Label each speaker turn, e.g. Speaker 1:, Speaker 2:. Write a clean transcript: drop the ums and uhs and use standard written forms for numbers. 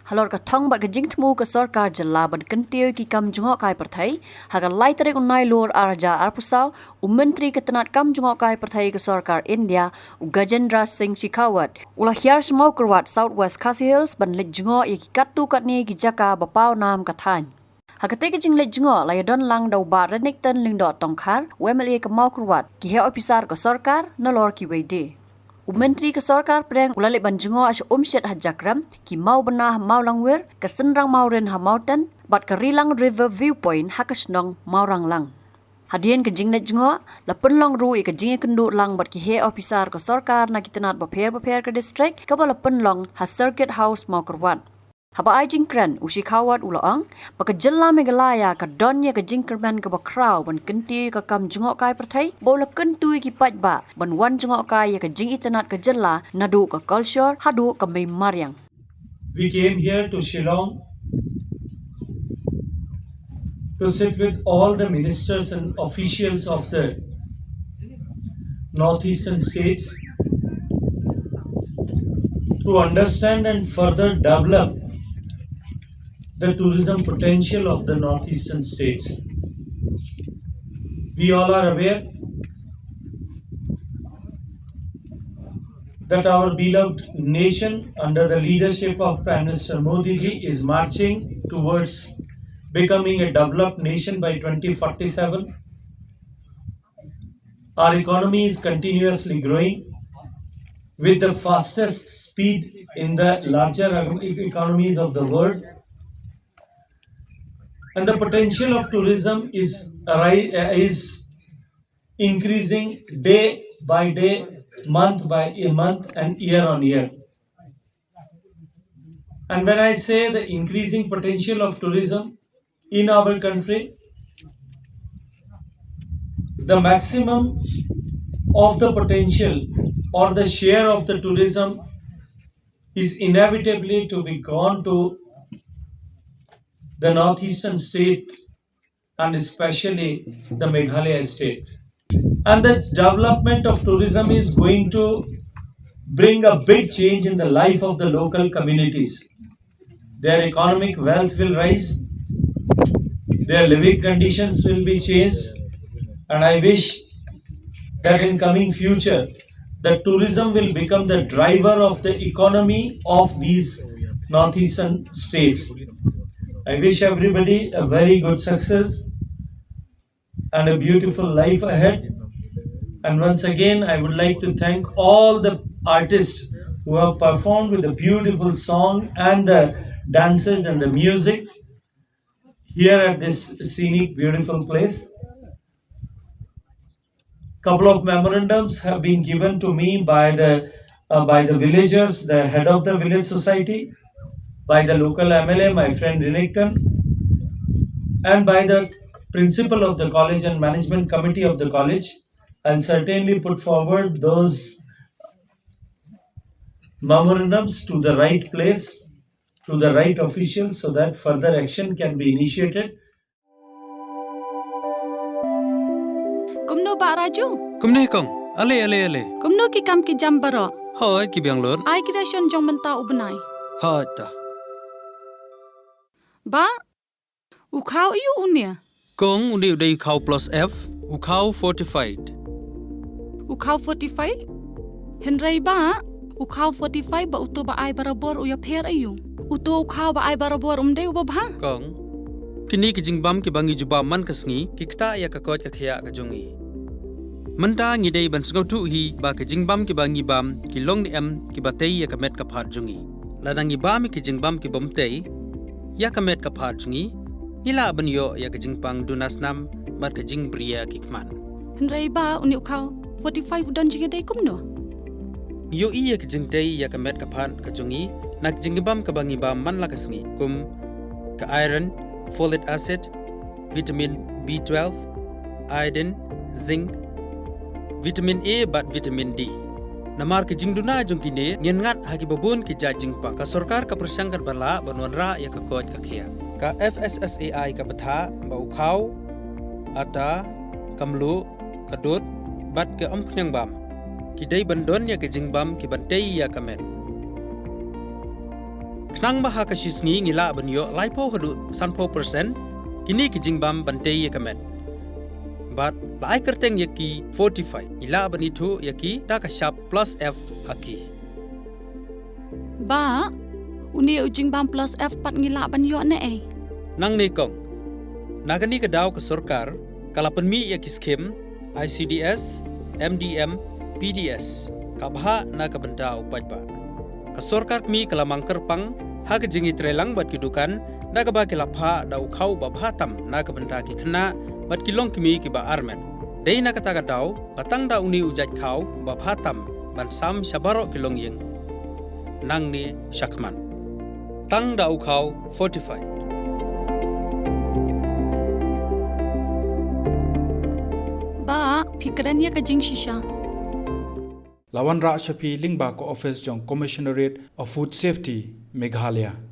Speaker 1: halor ka thong bat ka jingtmu ka Sorkar jala ban kentiu ki kam Jngohkai perthai haga Leit tarik unai lor arja arpusau Myntri ka tenat kam Jngohkai perthai ka Sorkar India Gajendra Singh Shekhawat ulah Hiar Mawkyrwat Southwest Khasi Hills ban Leit Jngoh ki katu katni ki Jaka bapau nam kathan Hakate ke jing Leit Jngoh layadon lang dau bar renik ten lingdot tongkhar wemeli ke Mawkyrwat ki he officer ka Sorkar nolor ki wede Myntri ke Sorkar preng ulale ban Jngoh as umshet hajakram ki mau benah mau langwer ke senrang mau ren ha mountain bat ke rilang river viewpoint hakasnong mau ranglang Hadian ke jing Leit Jngoh la penlong ru ke jing kendu lang bat ki he officer ke Sorkar na kitenat baper ke district ke bala penlong ha circuit house Mawkyrwat Haba ai jingkran usi khawat ulaang baka jella Meghalaya ka donnya ka jingkerman ka bakraw ban kenti ka kam Jngohkai perthai bola kentui ki pajba ban wan Jngohkai ka jing itanat ka jella nadu ka culture hadu ka Mariang
Speaker 2: We came here to Shillong to sit with all the ministers and officials of the northeastern states to understand and further develop the tourism potential of the northeastern states. We all are aware that our beloved nation under the leadership of Prime Minister Modi ji is marching towards becoming a developed nation by 2047. Our economy is continuously growing with the fastest speed in the larger economies of the world. And the potential of tourism is increasing day by day, month by month, and year on year. And when I say the increasing potential of tourism in our country, the maximum of the potential or the share of the tourism is inevitably to be gone to the northeastern states and especially the Meghalaya state. And the development of tourism is going to bring a big change in the life of the local communities. Their economic wealth will rise, their living conditions will be changed, and I wish that in coming future, the tourism will become the driver of the economy of these northeastern states. I wish everybody a very good success and a beautiful life ahead. And once again, I would like to thank all the artists who have performed with the beautiful song and the dances and the music here at this scenic, beautiful place. Couple of memorandums have been given to me by the villagers, the head of the village society, by the local MLA, my friend Rinekkan, and by the principal of the college and management committee of the college. I'll certainly put forward those memorandums to the right place, to the right officials, so that further action can be initiated.
Speaker 3: Kumno ba Raju?
Speaker 4: Kumne kong, ale.
Speaker 3: Kumno ki kam ki jam baro?
Speaker 4: Hoi ki biang lor.
Speaker 3: Ai ki ration jong menta ubnai.
Speaker 4: Hoi ta.
Speaker 3: Ba? Ukau iu unia?
Speaker 4: Kong undi udai ukau plus F, ukau fortified.
Speaker 3: Ukau 45? Henry ba? Ukau 45 ba uto ba ai barabor uya pher ayu? Uto ukau ba ai barabor umde ubabha?
Speaker 4: Kong, kini ki jingbam ki bangi juba man kasngi ki kta ya kakot ya khya ka jongi. Manta ngi dei ban sngau tu hi ba ki jingbam ki bangi bam ki long ni am ki batei ya kamet ka phat jongi. Ladang i bam ki jingbam ki bomtei ya kamet ka phat jongi. Nila ban yo ya ki jingpang dunas nam mat ka jing bria ki kman.
Speaker 3: Henry ba uni ukau 45 don jiga dei kumno?
Speaker 4: Yo iya ki jingtei ya kamet ka phat ka jongi nak jingbam ka bangi bam man la kasngi kum ka iron, folic acid, vitamin B12, iodine, zinc, vitamin A bat vitamin D. Namar ke jingduna jongkine ngengat hagi babun ki jajingpa ka Sorkar ka persangkat bala banwanra ya ka koj ka khia. Ka FSSAI ka batha ba ukhau ata kamlu kadut bat ke ompnyang bam. Ki dei bandon ya ke jingbam ki bantei ya kamet. Knang baha kasisngi ngila banyo laipo hadu sanpo persen kini kijingbam bantei yakamet. But lai kerteng yaki 45 ila banitu yaki dakashap plus F haki.
Speaker 3: Ba, uni ujingbam plus F pat ngila banyo ne eh.
Speaker 4: Nang nekong nagani kadaw ke Sorkar kalapan mi yaki skim ICDS, MDM, PDS kabha na kabenta upajba. Ke Sorkar mi kalamang kerpang ha kejingi trelang bat kedukan da kaba kilapha da ukhau babhatam na kabenta ki khna bat kilong kimi ki ba armen. Dei na kata kadaw patang da uni ujat khau babhatam ban sam shabaro kilong yeng. Nang ni Shakman. Tang da ukhau 45.
Speaker 3: Ba, pikirannya ke jing shisha.
Speaker 5: Lawan Rak Shafi Lingba ko Office Jong Commissionerate of Food Safety, Meghalaya.